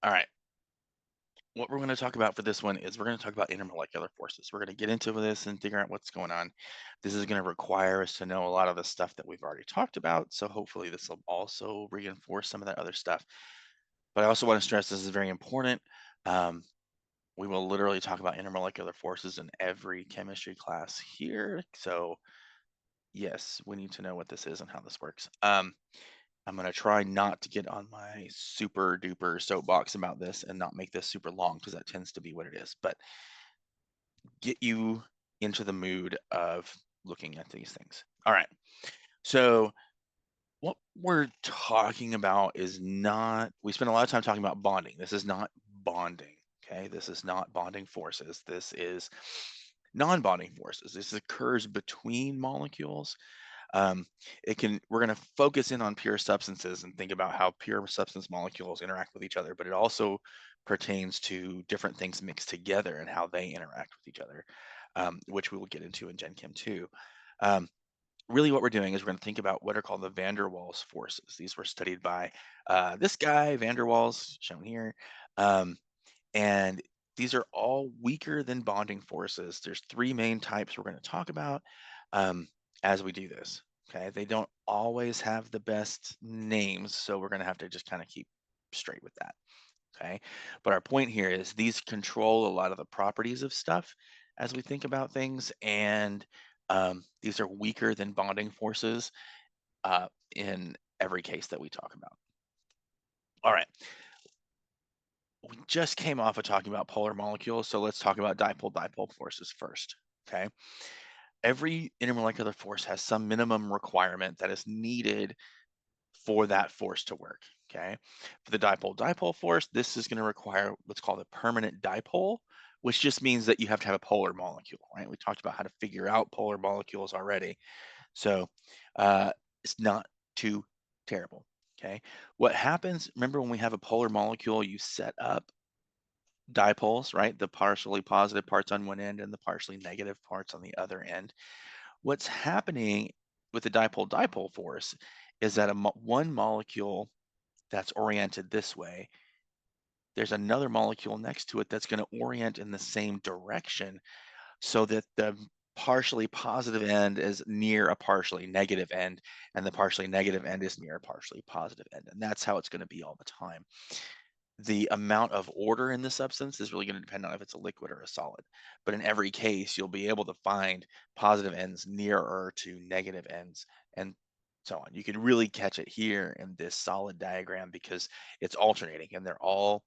All right. What we're going to talk about for this one is we're going to talk about intermolecular forces. We're going to get into this and figure out what's going on. This is going to require us to know a lot of the stuff that we've already talked about. So hopefully this will also reinforce some of that other stuff. But I also want to stress this is very important. Um, we will literally talk about intermolecular forces in every chemistry class here. So yes, we need to know what this is and how this works. I'm going to try not to get on my super duper soapbox about this and not make this super long because that tends to be what it is, but get you into the mood of looking at these things. All right. So, what we're talking about is not, we spend a lot of time talking about bonding. This is not bonding. Okay. This is not bonding forces. This is non bonding forces. This occurs between molecules. um, we're going to focus in on pure substances and think about how pure substance molecules interact with each other, but it also pertains to different things mixed together and how they interact with each other, which we will get into in Gen Chem 2. Um, really what we're doing is we're going to think about what are called the van der Waals forces. These were studied by this guy, van der Waals, shown here. Um, and these are all weaker than bonding forces. There's three main types we're going to talk about um, as we do this. Okay, they don't always have the best names, so we're going to have to just kind of keep straight with that. Okay, but our point here is these control a lot of the properties of stuff as we think about things, and these are weaker than bonding forces in every case that we talk about. All right, we just came off of talking about polar molecules, so let's talk about dipole-dipole forces first. Okay, every intermolecular force has some minimum requirement that is needed for that force to work. Okay, for the dipole-dipole force, this is going to require what's called a permanent dipole, which just means that you have to have a polar molecule, right? We talked about how to figure out polar molecules already, so it's not too terrible. Okay, what happens? Remember when we have a polar molecule, you set up dipoles, right? The partially positive parts on one end and the partially negative parts on the other end. What's happening with the dipole-dipole force is that one molecule that's oriented this way, there's another molecule next to it that's going to orient in the same direction so that the partially positive end is near a partially negative end and the partially negative end is near a partially positive end. And that's how it's going to be all the time. The amount of order in the substance is really going to depend on if it's a liquid or a solid. But in every case, you'll be able to find positive ends nearer to negative ends and so on. You can really catch it here in this solid diagram because it's alternating and they're all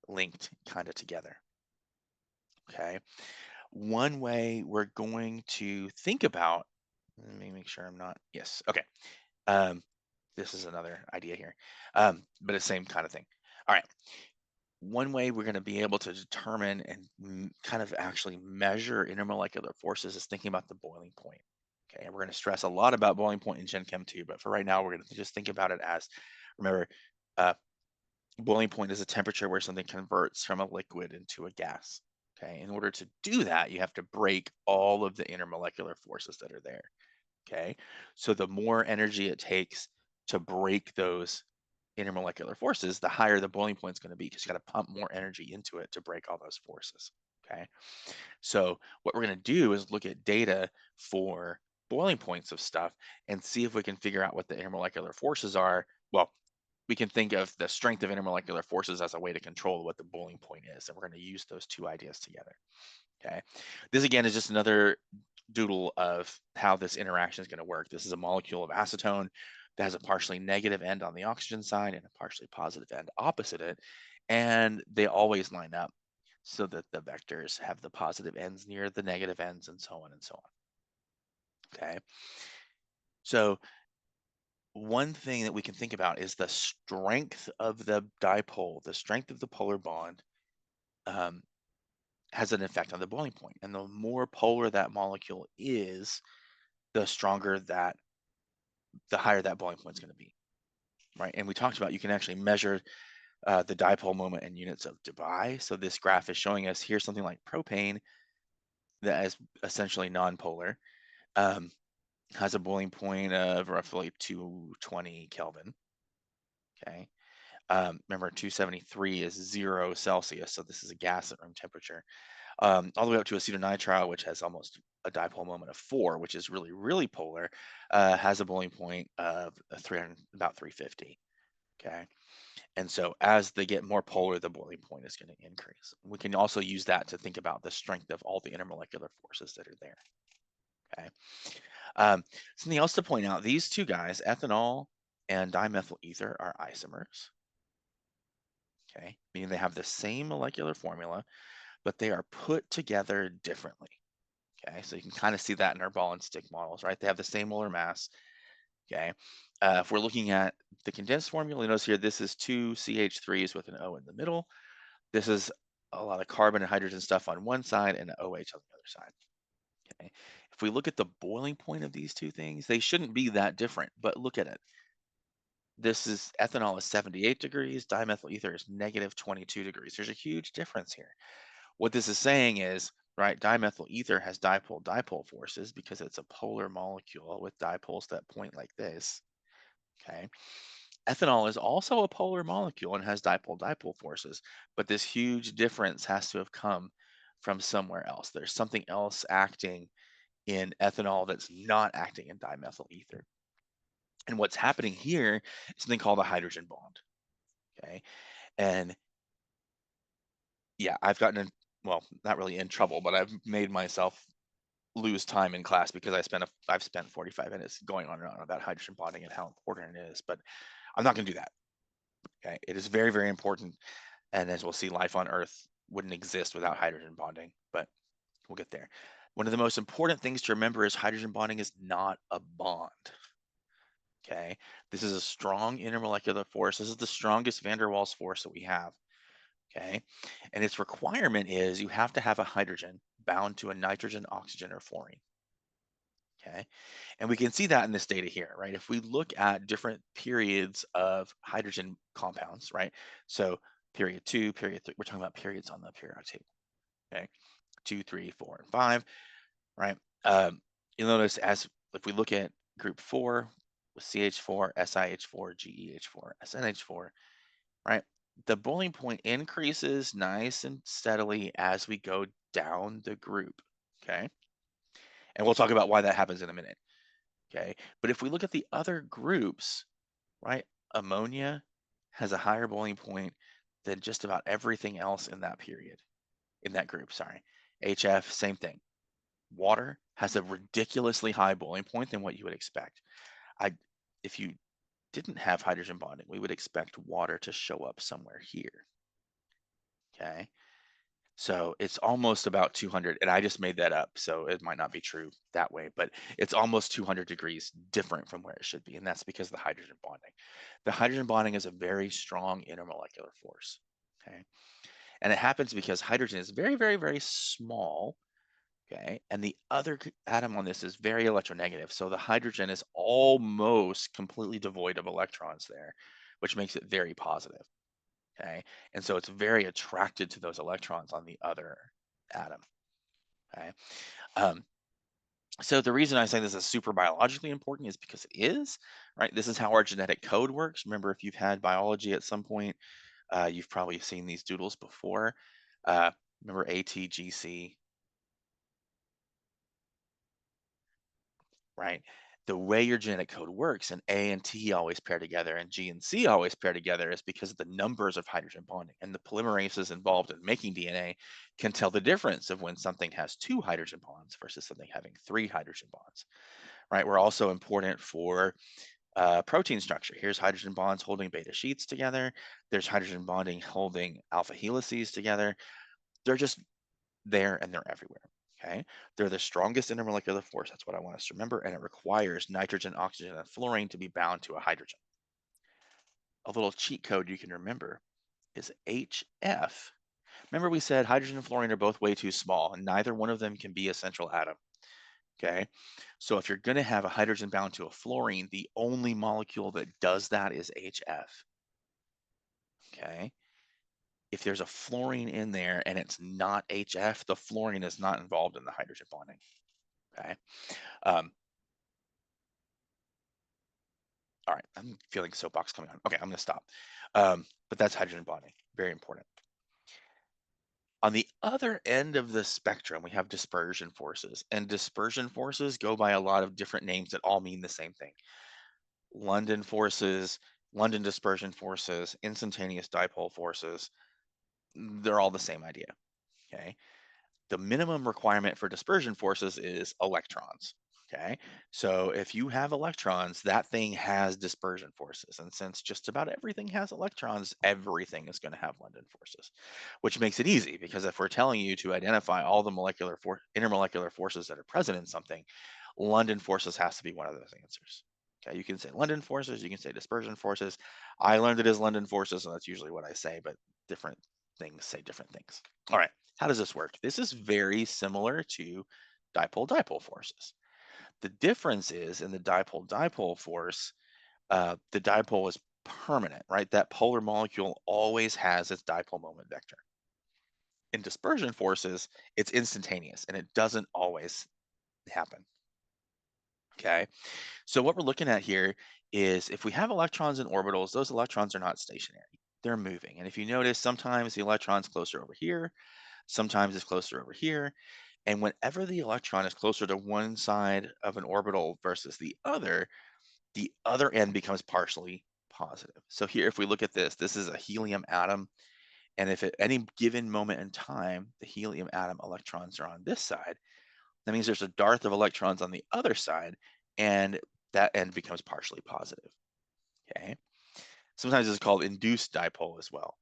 linked kind of together. Okay. One way we're going to think about, let me make sure I'm not, yes. Okay. Um, this is another idea here, but it's the same kind of thing. All right. One way we're going to be able to determine and kind of actually measure intermolecular forces is thinking about the boiling point. Okay, and we're going to stress a lot about boiling point in Gen Chem 2, but for right now, we're going to just think about it as, remember, uh, boiling point is a temperature where something converts from a liquid into a gas. Okay, in order to do that, you have to break all of the intermolecular forces that are there. Okay, so the more energy it takes to break those intermolecular forces, the higher the boiling point is going to be because you got to pump more energy into it to break all those forces. Okay. So what we're going to do is look at data for boiling points of stuff and see if we can figure out what the intermolecular forces are. Well, we can think of the strength of intermolecular forces as a way to control what the boiling point is. And we're going to use those two ideas together. Okay. This again is just another doodle of how this interaction is going to work. This is a molecule of acetone that has a partially negative end on the oxygen side and a partially positive end opposite it. And they always line up so that the vectors have the positive ends near the negative ends and so on and so on. Okay. So one thing that we can think about is the strength of the dipole, the strength of the polar bond um, has an effect on the boiling point. And the more polar that molecule is, the stronger that, the higher that boiling point is going to be, right? And we talked about you can actually measure the dipole moment in units of Debye. So this graph is showing us here's something like propane that is essentially nonpolar, um, has a boiling point of roughly 220 Kelvin. Okay. Remember, 273 is 0 Celsius, so this is a gas at room temperature. All the way up to acetonitrile, which has almost a dipole moment of 4, which is really, really polar, has a boiling point of 300, about 350. Okay. And so as they get more polar, the boiling point is going to increase. We can also use that to think about the strength of all the intermolecular forces that are there. Okay. Something else to point out, these two guys, ethanol and dimethyl ether, are isomers. Okay. Meaning they have the same molecular formula, but they are put together differently. Okay. So you can kind of see that in our ball and stick models, right? They have the same molar mass. Okay. If we're looking at the condensed formula, you notice here this is two CH3s with an O in the middle. This is a lot of carbon and hydrogen stuff on one side and an OH on the other side. Okay. If we look at the boiling point of these two things, they shouldn't be that different, but look at it. This is ethanol is 78 degrees, dimethyl ether is negative 22 degrees. There's a huge difference here. What this is saying is, right, dimethyl ether has dipole-dipole forces because it's a polar molecule with dipoles that point like this. Okay. Ethanol is also a polar molecule and has dipole-dipole forces, but this huge difference has to have come from somewhere else. There's something else acting in ethanol that's not acting in dimethyl ether. And what's happening here is something called a hydrogen bond. Okay. And yeah, I've gotten in, well, not really in trouble, but I've made myself lose time in class because I've spent 45 minutes going on and on about hydrogen bonding and how important it is, but I'm not going to do that. Okay. It is very, very important. And as we'll see, life on Earth wouldn't exist without hydrogen bonding, but we'll get there. One of the most important things to remember is hydrogen bonding is not a bond. Okay. This is a strong intermolecular force. This is the strongest van der Waals force that we have. Okay. And its requirement is you have to have a hydrogen bound to a nitrogen, oxygen, or fluorine. Okay. And we can see that in this data here, right? If we look at different periods of hydrogen compounds, right? So period 2, period 3, we're talking about periods on the periodic table. Okay. 2, 3, 4, and 5, right? You'll notice as if we look at group 4 with CH4, SiH4, GeH4, SNH4, right? The boiling point increases nice and steadily as we go down the group. Okay. And we'll talk about why that happens in a minute. Okay. But if we look at the other groups, right, ammonia has a higher boiling point than just about everything else in that period, in that group, sorry. HF, same thing. Water has a ridiculously high boiling point than what you would expect. If you didn't have hydrogen bonding, we would expect water to show up somewhere here. Okay. So it's almost about 200, and I just made that up, so it might not be true that way, but it's almost 200 degrees different from where it should be, and that's because of the hydrogen bonding. The hydrogen bonding is a very strong intermolecular force, okay? And it happens because hydrogen is very, very, very small, okay? And the other atom on this is very electronegative, so the hydrogen is almost completely devoid of electrons there, which makes it very positive. Okay. And so it's very attracted to those electrons on the other atom. Okay. Um, so the reason I say this is super biologically important is because it is, right? This is how our genetic code works. Remember, if you've had biology at some point, you've probably seen these doodles before. Uh, remember ATGC, right? The way your genetic code works, and A and T always pair together and G and C always pair together, is because of the numbers of hydrogen bonding. And the polymerases involved in making DNA can tell the difference of when something has 2 hydrogen bonds versus something having 3 hydrogen bonds, right? We're also important for protein structure. Here's hydrogen bonds holding beta sheets together. There's hydrogen bonding holding alpha helices together. They're just there and they're everywhere. Okay. They're the strongest intermolecular force. That's what I want us to remember. And it requires nitrogen, oxygen, and fluorine to be bound to a hydrogen. A little cheat code you can remember is HF. Remember, we said hydrogen and fluorine are both way too small, and neither one of them can be a central atom. Okay. So if you're going to have a hydrogen bound to a fluorine, the only molecule that does that is HF. Okay. If there's a fluorine in there and it's not HF, the fluorine is not involved in the hydrogen bonding. Okay. Um, All right, I'm feeling soapbox coming on. Okay, I'm going to stop. But that's hydrogen bonding, very important. On the other end of the spectrum, we have dispersion forces, and dispersion forces go by a lot of different names that all mean the same thing. London forces, London dispersion forces, instantaneous dipole forces, they're all the same idea. Okay. The minimum requirement for dispersion forces is electrons. Okay. So if you have electrons, that thing has dispersion forces. And since just about everything has electrons, everything is going to have London forces, which makes it easy because if we're telling you to identify all the intermolecular forces that are present in something, London forces has to be one of those answers. Okay, you can say London forces, you can say dispersion forces. I learned it as London forces, and that's usually what I say, but different things say different things. All right, how does this work? This is very similar to dipole-dipole forces. The difference is in the dipole-dipole force, the dipole is permanent, right? That polar molecule always has its dipole moment vector. In dispersion forces, it's instantaneous and it doesn't always happen. Okay. So what we're looking at here is if we have electrons in orbitals, those electrons are not stationary. They're moving. And if you notice, sometimes the electron's closer over here, sometimes it's closer over here. And whenever the electron is closer to one side of an orbital versus the other end becomes partially positive. So here, if we look at this, this is a helium atom. And if at any given moment in time, the helium atom electrons are on this side, that means there's a dearth of electrons on the other side, and that end becomes partially positive. Okay. Sometimes it's called induced dipole as well,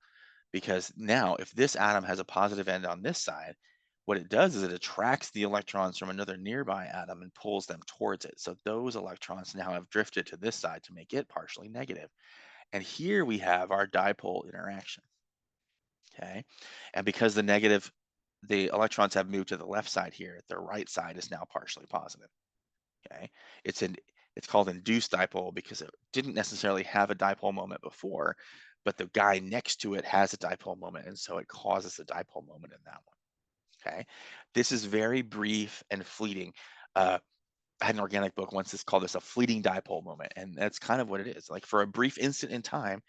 because now if this atom has a positive end on this side, what it does is it attracts the electrons from another nearby atom and pulls them towards it. So those electrons now have drifted to this side to make it partially negative. And here we have our dipole interaction. Okay. And because the electrons have moved to the left side here, the right side is now partially positive. Okay. It's in it's called induced dipole because it didn't necessarily have a dipole moment before, but the guy next to it has a dipole moment, and so it causes a dipole moment in that one. Okay. This is very brief and fleeting. Uh, I had an organic book once that's called this a fleeting dipole moment, and that's kind of what it is. Like for a brief instant in time,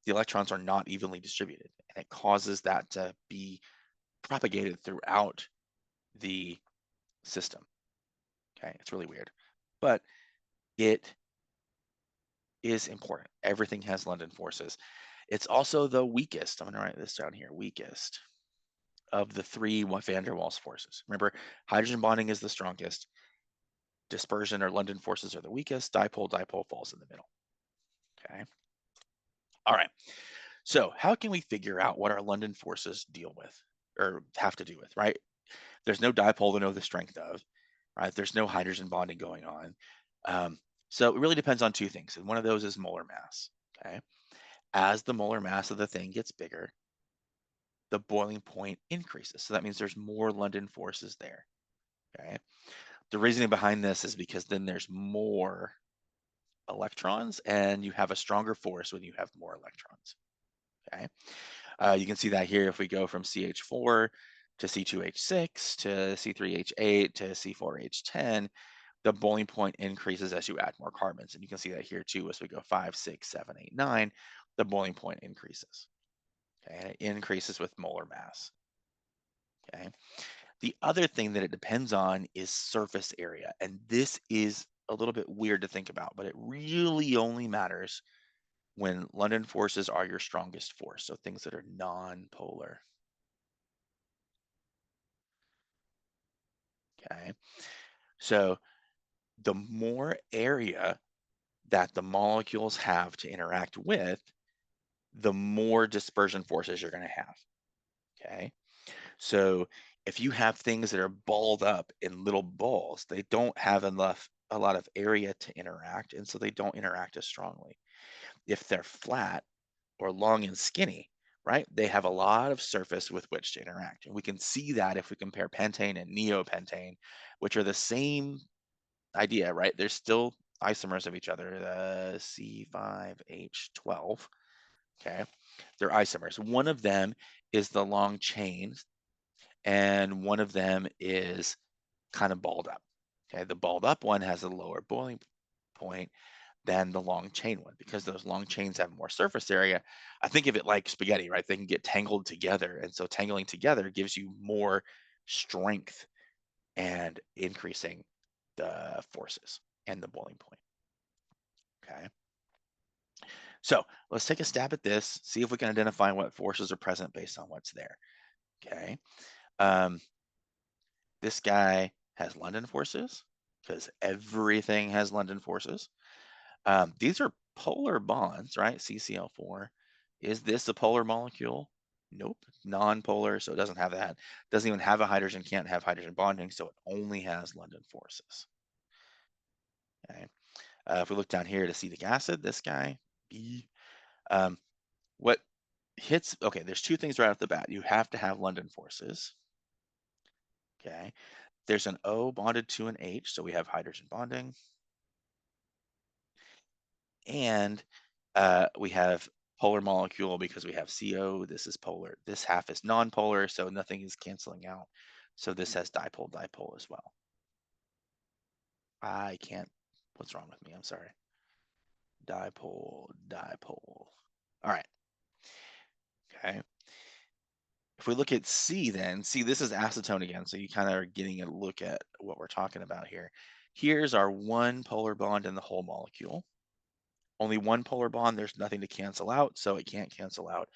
the electrons are not evenly distributed, and it causes that to be propagated throughout the system. Okay, it's really weird, but it is important. Everything has London forces. It's also the weakest. I'm going to write this down here. Weakest of the three van der Waals forces. Remember, hydrogen bonding is the strongest. Dispersion or London forces are the weakest. Dipole-dipole falls in the middle. Okay. All right. So how can we figure out what our London forces deal with or have to do with, right? There's no dipole to know the strength of, right? There's no hydrogen bonding going on. So it really depends on two things. And one of those is molar mass. Okay. As the molar mass of the thing gets bigger, the boiling point increases. So that means there's more London forces there. Okay. The reasoning behind this is because then there's more electrons and you have a stronger force when you have more electrons. Okay. You can see that here if we go from CH4 to C2H6 to C3H8 to C4H10, the boiling point increases as you add more carbons. And you can see that here too as we go 5, 6, 7, 8, 9, the boiling point increases. Okay, and it increases with molar mass. Okay. The other thing that it depends on is surface area. And this is a little bit weird to think about, but it really only matters when London forces are your strongest force. So things that are non-polar. Okay. So the more area that the molecules have to interact with, the more dispersion forces you're going to have. Okay. So if you have things that are balled up in little balls, they don't have a lot of area to interact, and so they don't interact as strongly. If they're flat or long and skinny, right, they have a lot of surface with which to interact. And we can see that if we compare pentane and neopentane, which are the same idea, right? They're still isomers of each other, the C5H12. Okay. They're isomers. One of them is the long chain and one of them is kind of balled up. Okay, the balled up one has a lower boiling point, than the long chain one because those long chains have more surface area. I think of it like spaghetti, right? They can get tangled together. And so tangling together gives you more strength and increasing the forces and the boiling point. Okay. So let's take a stab at this, see if we can identify what forces are present based on what's there. Okay. Um, this guy has London forces because everything has London forces. These are polar bonds, right? CCl4. Is this a polar molecule? Nope, non-polar, so it doesn't have that. Doesn't even have a hydrogen, can't have hydrogen bonding, so it only has London forces. Okay. If we look down here to acetic acid, this guy, B. Um, what hits, okay, there's two things right off the bat. You have to have London forces. Okay. There's an O bonded to an H, so we have hydrogen bonding. And we have polar molecule because we have CO. This is polar. This half is non-polar, so nothing is canceling out. So this has dipole-dipole as well. I can't. What's wrong with me? I'm sorry. Dipole-dipole. All right. Okay. If we look at C then, see this is acetone again, so you kind of are getting a look at what we're talking about here. Here's our one polar bond in the whole molecule. Only one polar bond, there's nothing to cancel out, so it can't cancel out.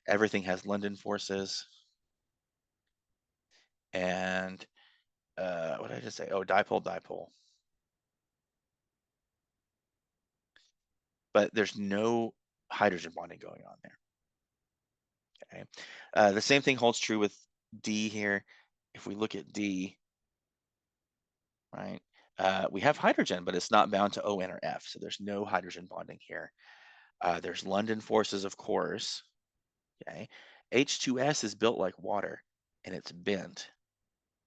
Everything has London forces. And what did I just say? Oh, dipole-dipole. But there's no hydrogen bonding going on there. Okay. The same thing holds true with D here. If we look at D, right, we have hydrogen, but it's not bound to O, N, or F. So there's no hydrogen bonding here. There's London forces, of course. Okay. H2S is built like water and it's bent.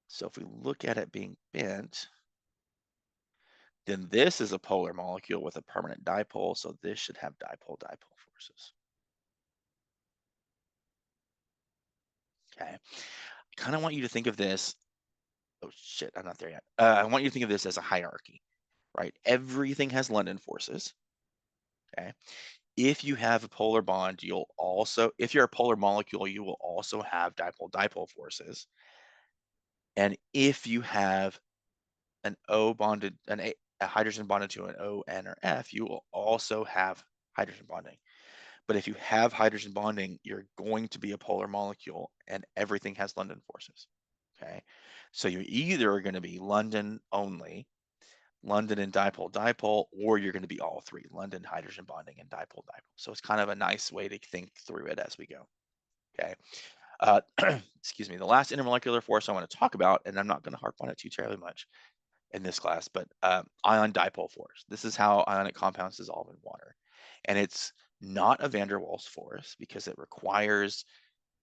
So if we look at it being bent, then this is a polar molecule with a permanent dipole, so this should have dipole-dipole forces. Okay. I kind of want you to think of this. Oh shit, I'm not there yet. I want you to think of this as a hierarchy, right? Everything has London forces. Okay. If you have a polar bond, you'll also, if you're a polar molecule, you will also have dipole-dipole forces. And if you have an O bonded, a hydrogen bonded to an O, N, or F, you will also have hydrogen bonding. But if you have hydrogen bonding, you're going to be a polar molecule and everything has London forces. Okay. So you either are going to be London only, London and dipole-dipole, or you're going to be all three, London, hydrogen bonding, and dipole-dipole. So it's kind of a nice way to think through it as we go. Okay. Uh, excuse me. The last intermolecular force I want to talk about, and I'm not going to harp on it too terribly much in this class, but ion dipole force. This is how ionic compounds dissolve in water. And it's not a van der Waals force because it requires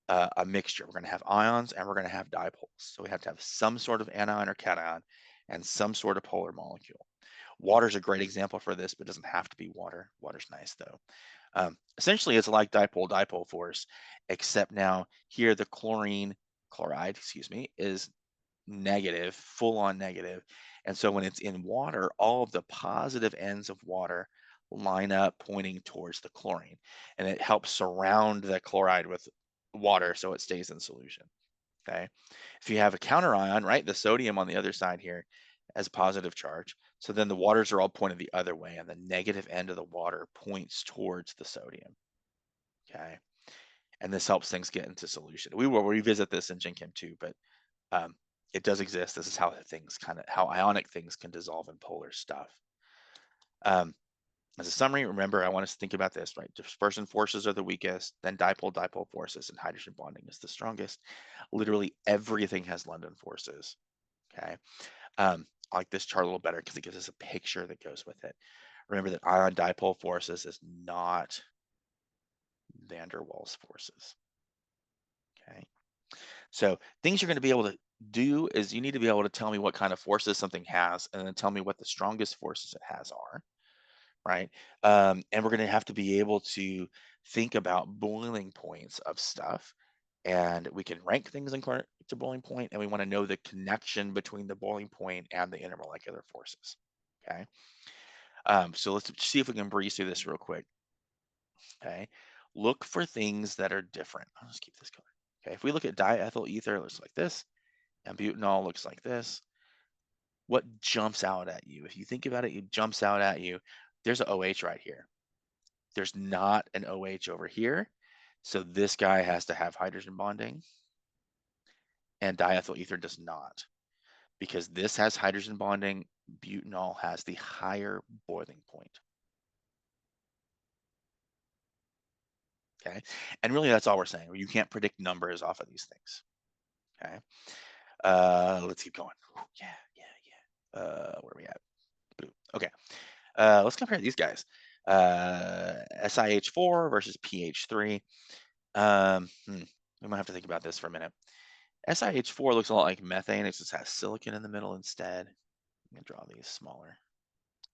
a mixture. We're going to have ions and we're going to have dipoles. So we have to have some sort of anion or cation and some sort of polar molecule. Water's a great example for this, but it doesn't have to be water. Water's nice though. Essentially, it's like dipole-dipole force, except now here the chloride, excuse me, is negative, full on negative. And so when it's in water, all of the positive ends of water line up pointing towards the chlorine. And it helps surround the chloride with water so it stays in solution. Okay. If you have a counter ion, right, the sodium on the other side here has a positive charge. So then the waters are all pointed the other way, and the negative end of the water points towards the sodium. Okay. And this helps things get into solution. We will revisit this in Gen Chem 2, but um, it does exist. This is how things how ionic things can dissolve in polar stuff. As a summary, remember, I want us to think about this, right? Dispersion forces are the weakest, then dipole-dipole forces, and hydrogen bonding is the strongest. Literally everything has London forces, okay? I like this chart a little better because it gives us a picture that goes with it. Remember that ion dipole forces is not van der Waals forces, okay? So things you're going to be able to do is you need to be able to tell me what kind of forces something has and then tell me what the strongest forces it has are, right? And we're going to have to be able to think about boiling points of stuff. And we can rank things according to boiling point, and we want to know the connection between the boiling point and the intermolecular forces, okay? So let's see if we can breeze through this real quick. Okay. Look for things that are different. I'll just keep this color. Okay. If we look at diethyl ether, it looks like this, and butanol looks like this. What jumps out at you? If you think about it, it jumps out at you. There's an OH right here. There's not an OH over here. So this guy has to have hydrogen bonding, and diethyl ether does not. Because this has hydrogen bonding, butanol has the higher boiling point. Okay. And really, that's all we're saying. You can't predict numbers off of these things. Okay. Let's keep going. Yeah, yeah, yeah. Where are we at? Boom. Okay. Let's compare these guys. SiH4 versus pH3. We might have to think about this for a minute. SiH4 looks a lot like methane. It just has silicon in the middle instead. I'm gonna draw these smaller.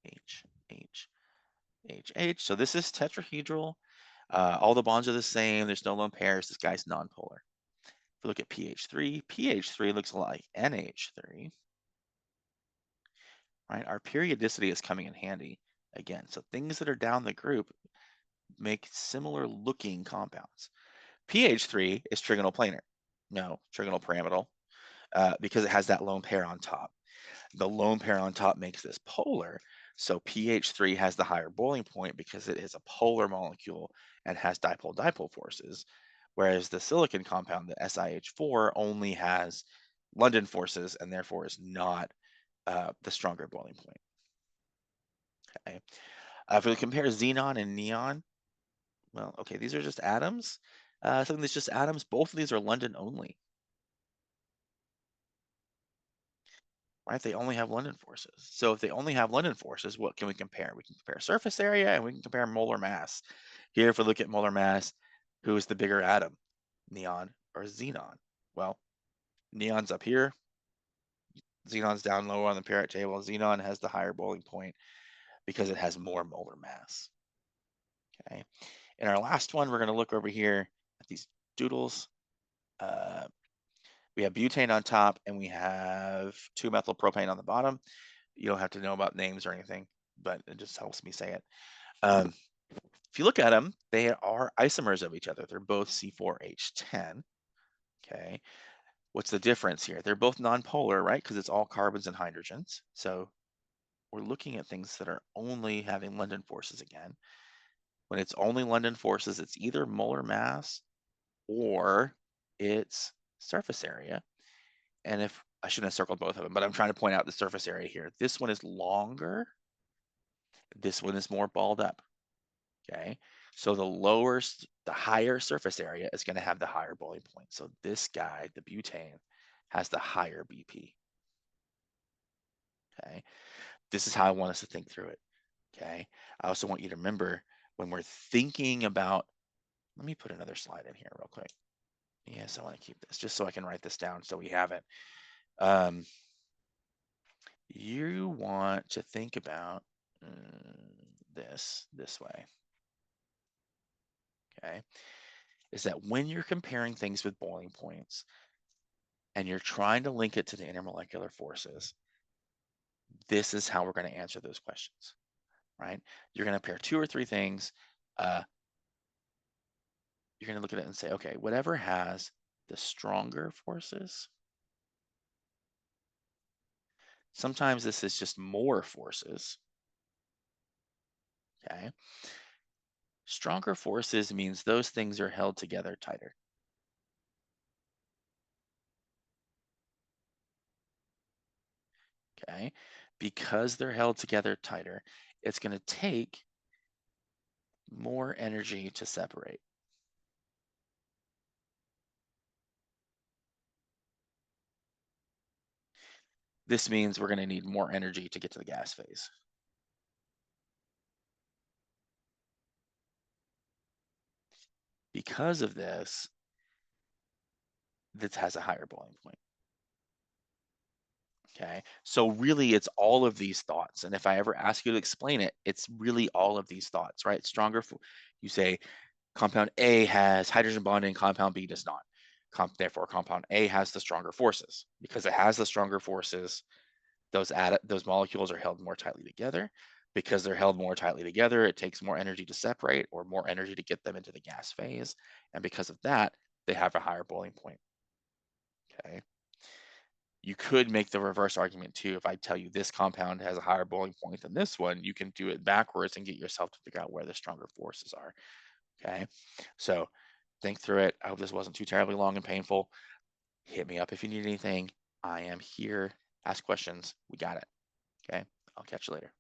H, H, H, H. So this is tetrahedral. All the bonds are the same. There's no lone pairs. This guy's nonpolar. If we look at pH3, pH3 looks a lot like NH3. Right? Our periodicity is coming in handy again. So things that are down the group make similar looking compounds. pH3 is trigonal planar. No, trigonal pyramidal, because it has that lone pair on top. The lone pair on top makes this polar. So pH3 has the higher boiling point because it is a polar molecule and has dipole-dipole forces, whereas the silicon compound, the SiH4, only has London forces and therefore is not the stronger boiling point. Okay. If we compare xenon and neon, well, okay, these are just atoms. Something that's just atoms. Both of these are London only, right? They only have London forces. So if they only have London forces, what can we compare? We can compare surface area and we can compare molar mass. Here, if we look at molar mass, who is the bigger atom, neon or xenon? Well, neon's up here, xenon's down low on the periodic table. Xenon has the higher boiling point because it has more molar mass. Okay. In our last one, we're going to look over here at these doodles. We have butane on top and we have 2-methylpropane on the bottom. You don't have to know about names or anything, but it just helps me say it. If you look at them, they are isomers of each other. They're both C4H10. Okay. What's the difference here? They're both nonpolar, right? Because it's all carbons and hydrogens. So we're looking at things that are only having London forces again. When it's only London forces, it's either molar mass or it's surface area. And if I shouldn't have circled both of them, but I'm trying to point out the surface area here. This one is longer. This one is more balled up. Okay. So the higher surface area is going to have the higher boiling point. So this guy, the butane, has the higher BP. Okay. This is how I want us to think through it. Okay. I also want you to remember when we're thinking about, let me put another slide in here real quick. Yes, I want to keep this just so I can write this down so we have it. You want to think about this way. Okay. Is that when you're comparing things with boiling points and you're trying to link it to the intermolecular forces, this is how we're going to answer those questions, right? You're going to pair 2 or 3 things. You're going to look at it and say, okay, whatever has the stronger forces, sometimes this is just more forces, okay? Stronger forces means those things are held together tighter. Okay, because they're held together tighter, it's going to take more energy to separate. This means we're going to need more energy to get to the gas phase. Because of this, this has a higher boiling point. Okay, so really it's all of these thoughts. And if I ever ask you to explain it, it's really all of these thoughts, right? Stronger, you say compound A has hydrogen bonding, compound B does not. Therefore, compound A has the stronger forces. Because it has the stronger forces, those molecules are held more tightly together. Because they're held more tightly together, it takes more energy to separate or more energy to get them into the gas phase. And because of that, they have a higher boiling point. Okay. You could make the reverse argument too. If I tell you this compound has a higher boiling point than this one, you can do it backwards and get yourself to figure out where the stronger forces are. Okay. So think through it. I hope this wasn't too terribly long and painful. Hit me up if you need anything. I am here. Ask questions. We got it. Okay. I'll catch you later.